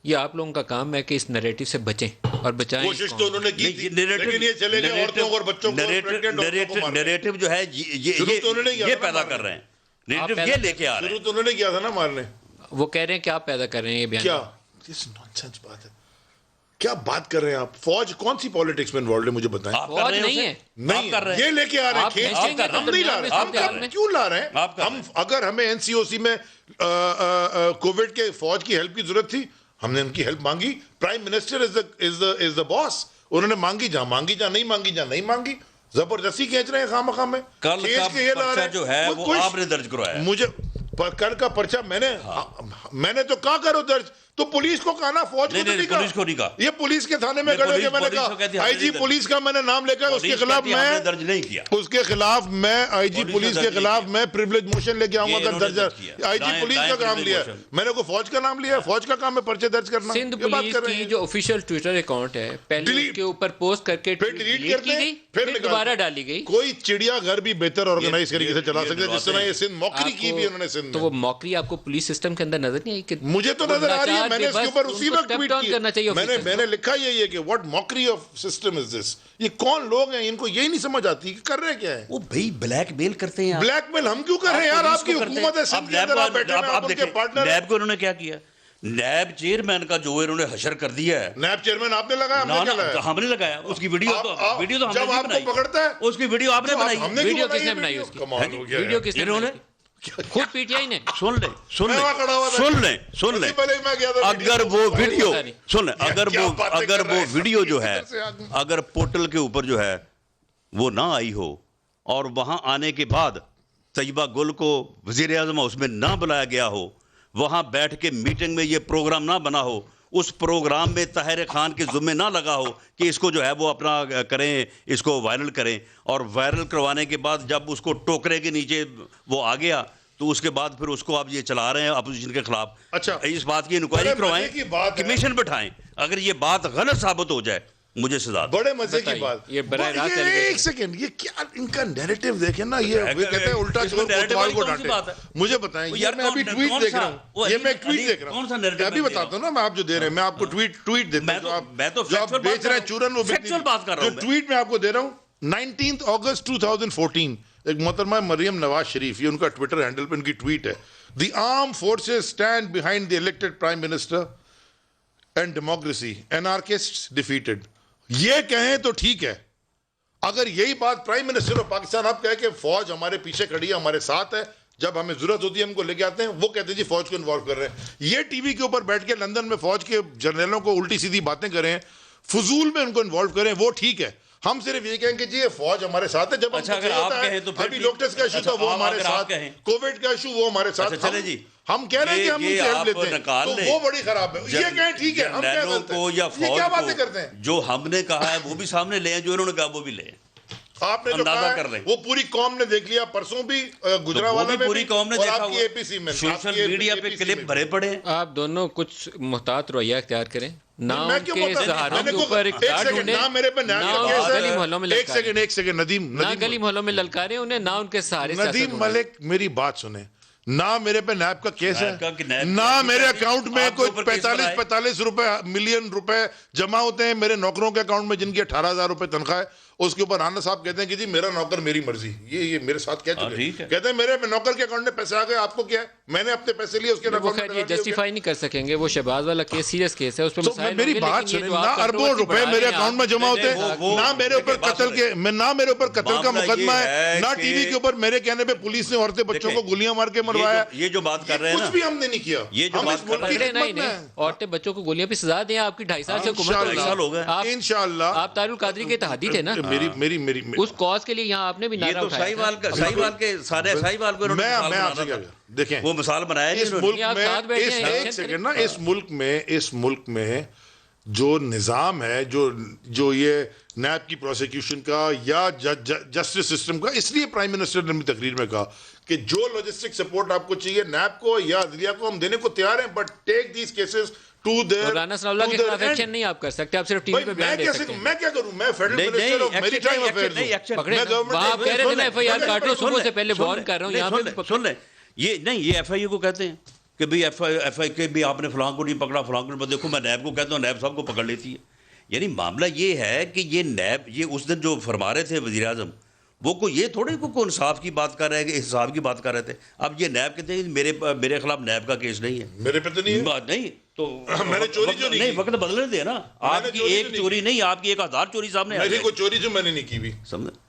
یہ آپ لوگوں کا کام ہے کہ اس نریٹو سے بچیں اور بچائیں. کوشش تو انہوں نے کی تھی لیکن یہ چلے گئے عورتوں اور بچوں کو نریٹو جو ہے یہ پیدا کر رہے ہیں, نریٹو یہ لے کے آ رہے ہیں. شروع تو انہوں نے کیا تھا نا مارنے. وہ کہہ رہے ہیں کہ آپ پیدا کر رہے ہیں یہ بیان. کیا نانسنس بات ہے, کیا بات کر رہے ہیں آپ؟ فوج کون سی پالیٹکس میں انوالوڈ ہے مجھے بتائیں. فوج نہیں ہے, نہیں یہ لے کے آ رہے ہیں, ہم نہیں لا رہے. ہم کیوں لا رہے ہیں؟ ہم اگر ہمیں این سی او سی میں کووڈ کے فوج کی ہیلپ کی ضرورت تھی, ہم نے ان کی ہیلپ مانگی. پرائم منسٹر از دا باس. انہوں نے مانگی جہاں مانگی, جہاں نہیں مانگی جہاں نہیں مانگی. زبردستی کھینچ رہے ہیں خام خام میں. کل کا پرچہ جو ہے وہ آپ نے درج کروایا. مجھے کل کا پرچہ میں نے تو کہا کرو درج, تو پولیس کو کہا نا, فوج کو نہیں کہا. پولیس کو نہیں کہا. یہ پولیس کے تھانے میں کھڑے کے میں نے کہا آئی جی پولیس کا میں نے نام لے کر اس کے خلاف میں درج نہیں کیا. اس کے خلاف میں آئی جی پولیس کے خلاف میں پریویلیج موشن لے کے آؤں گا اگر درج. آئی جی پولیس کا کام لیا, میں نے کوئی فوج کا نام لیا, فوج کا کام ہے پرچے درج کرنا. سندھ پولیس کی جو آفیشیل ٹویٹر اکاؤنٹ ہے پہلے کے اوپر پوسٹ کر کے ڈیلیٹ کرتے ہیں, پھر دوبارہ ڈالی گئی. کوئی چڑیا گھر بھی بہتر آرگنائز طریقے سے چلا سکتے جس طرح یہ سندھ موکری کی بھی انہوں نے سندھ. تو وہ موکری آپ کو پولیس سسٹم کے اندر نظر نہیں آئی؟ کہ مجھے تو نظر آ رہی ہے, میں نے اس کے اوپر اسی وقت ٹویٹ کیا. میں نے لکھا یہ ہے کہ واٹ موکری آف سسٹم از دس. یہ کون لوگ ہیں, ان کو یہی نہیں سمجھ آتی کہ کر رہے کیا ہے. وہ بھائی بلیک میل کرتے ہیں. بلیک میل ہم کیوں کر رہے ہیں یار؟ آپ کی حکومت ہے سندھ کے اندر, آپ بیٹھے ہیں, آپ ان کے پارٹنر. نیب کو انہوں نے کیا کیا؟ نیب چیئرمین کا جو انہوں نے حشر کر دیا ہے. نیب چیئرمین آپ نے لگایا؟ ہم نے لگایا. اس کی ویڈیو تو ہم نے جب آپ کو پکڑتا ہے اس کی ویڈیو آپ نے بنائی. ویڈیو کس نے بنائی اس کی؟ ویڈیو کس نے بنائی؟ خود پی ٹی آئی نے. سن لیں اگر وہ ویڈیو سن لیں اگر وہ ویڈیو جو ہے اگر پورٹل کے اوپر جو ہے وہ نہ آئی ہو اور وہاں آنے کے بعد طیبہ گل کو وزیر اعظم ہاؤس میں نہ بلایا گیا ہو, وہاں بیٹھ کے میٹنگ میں یہ پروگرام نہ بنا ہو, اس پروگرام میں طاہر خان کے ذمہ نہ لگا ہو کہ اس کو جو ہے وہ اپنا کریں, اس کو وائرل کریں, اور وائرل کروانے کے بعد جب اس کو ٹوکرے کے نیچے وہ آ گیا تو اس کے بعد پھر اس کو آپ یہ چلا رہے ہیں اپوزیشن کے خلاف. اچھا اس بات کی انکوائری کروائیں, کمیشن بٹھائیں. اگر یہ بات غلط ثابت ہو جائے مجھے سزا. بڑے مزے کی بات. ایک سیکنڈ, یہ کیا ان کا نیریٹو دیکھیں نا, یہ کہتے ہیں الٹا چور کوتوال کو ڈانٹے. مجھے بتائیں, یہ میں ابھی ٹویٹ دیکھ رہا ہوں, یہ میں ٹویٹ دیکھ رہا ہوں, ابھی بتاتا ہوں نا میں, آپ جو دے رہے ہیں میں آپ کو ٹویٹ دیتا ہوں, جو آپ بیچ رہے ہیں چورن, وہ جو ٹویٹ میں آپ کو دے رہا ہوں. 19 اگست 2014 ایک محترمہ مریم نواز شریف, یہ ان کا ٹویٹر ہینڈل پہ ان کی ٹویٹ ہے, the armed forces stand behind the elected prime minister and democracy, anarchists defeated. یہ کہیں تو ٹھیک ہے, اگر یہی بات پرائم منسٹر آف پاکستان آپ کہے کہ فوج ہمارے پیچھے کھڑی ہے, ہمارے ساتھ ہے, جب ہمیں ضرورت ہوتی ہے ہم کو لے کے آتے ہیں, وہ کہتے ہیں جی فوج کو انوالو کر رہے ہیں. یہ ٹی وی کے اوپر بیٹھ کے لندن میں فوج کے جنرلوں کو الٹی سیدھی باتیں کریں, فضول میں ان کو انوالو کریں, وہ ٹھیک ہے. ہم صرف یہ کہیں کہ جی یہ فوج ہمارے ساتھ ہے. جب ابھی لوک ٹیسٹ کا ایشو تھا وہ ہمارے ساتھ, کووڈ کا ایشو وہ ہمارے ساتھ. چلے جی ہم کہہ رہے ہیں کہ ہم ان سے ہیلپ لیتے ہیں, تو وہ بڑی خراب ہے. یہ کہیں ٹھیک ہے, ہم کیا کرتے ہیں, یہ کیا باتیں کرتے ہیں. جو ہم نے کہا ہے وہ بھی سامنے لے ہیں, جو انہوں نے کہا وہ بھی لے. آپ نے جو کہا ہے وہ پوری قوم نے دیکھ لیا, پرسوں بھی گجرانوالہ میں پوری قوم نے دیکھا, اے پی سی میں سوشل میڈیا پہ کلپ بھرے پڑے. آپ دونوں کچھ محتاط رویہ اختیار کریں, نہ ان کے سہاروں کے اوپر اقتدار ڈھونڈیں, نہ گلی محلوں میں للکاریں. ایک سیکنڈ ندیم, نہ گلی محلوں میں للکاریں انہیں, نہ ان کے سہارے. ندیم ملک میری بات سنیں, نہ میرے پہ نیب کا کیس ہے, نہ میرے اکاؤنٹ میں کوئی 45 روپے ملین روپے جمع ہوتے ہیں میرے نوکروں کے اکاؤنٹ میں جن کی 18,000 روپے تنخواہ ہے. اس کے اوپر رانا صاحب کہتے ہیں کہ جی میرا نوکر میری مرضی, یہ میرے ساتھ کہہ چکے ہیں, کہتے ہیں میرے نوکر کے اکاؤنٹ میں پیسے آ گئے, آپ کو کیا ہے, میں نے اپنے پیسے لیے اس کے اکاؤنٹ میں. یہ جسٹیفائی نہیں کر سکیں گے, وہ شہباز والا کیس سیریس کیس ہے, اس پہ مسائل. میری بات سنیں, نہ اربوں روپے میرے اکاؤنٹ میں جمع ہوتے ہیں, نہ میرے اوپر قتل کا مقدمہ ہے, نہ ٹی وی کے اوپر میرے کہنے پہ پولیس نے عورتیں بچوں کو گولیاں مار کے مروایا. یہ جو بات کر رہے ہیں کچھ بھی ہم نے نہیں کیا, یہ جو بات کر رہے ہیں, عورتیں بچوں کو گولیاں پہ سزا دیں. آپ کی 2.5 سال سے حکومت, انشاءاللہ آپ طاہر القادری کے اتحادی تھے نا, میری اس کاز کے لیے یہاں آپ نے بھی نعرہ اٹھایا. ساہیوال کے سارے ساہیوال کو میں آپ سے کیا دیکھیں, وہ مثال بنایا اس ملک میں جو نظام ہے, جو یہ نیب کی پروسیکیوشن کا یا جسٹس سسٹم کا, اس لیے پرائم منسٹر نے اپنی تقریر میں کہا کہ جو لاجسٹک سپورٹ آپ کو چاہیے نیب کو یا عدلیہ کو ہم دینے کو تیار ہیں, but take these cases Rana Sanaullah کے خلاف ایکشن نہیں آپ کر سکتے, آپ صرف ٹی وی پہ بیان دے سکتے ہیں. میں کیا کروں, میں فیڈرل منسٹر آف میری ٹائم افیئرز ہوں, پکڑے وہاں آپ کہہ رہے تھے نا ایف آئی آر کاٹو, صبح سے پہلے وارن کر رہا ہوں, یہاں پہ سن لیں, یہ نہیں, یہ ایف آئی اے کو کہتے ہیں, کہ بھئی ایف آئی کے بھی آپ نے فلاں کو نہیں پکڑا، فلاں کو، دیکھو میں نیب کو کہتا ہوں، نیب سب کو پکڑ لیتی ہے. یعنی معاملہ یہ ہے کہ یہ نیب، یہ اس دن جو فرما رہے تھے وزیر اعظم، وہ کو یہ تھوڑے کو انصاف کی بات کر رہے ہیں، احتساب کی بات کر رہے تھے. اب یہ نیب کہتے ہیں میرے خلاف نیب کا کیس نہیں ہے، میرے پہ تو نہیں ہے، نہیں تو میں نے چوری جو نہیں، وقت بدلنے دے نا. آپ کی ایک چوری نہیں، آپ کی 1000 چوری سامنے آ میری کوئی چوری جو میں نے نہیں کی بھی. سمجھے؟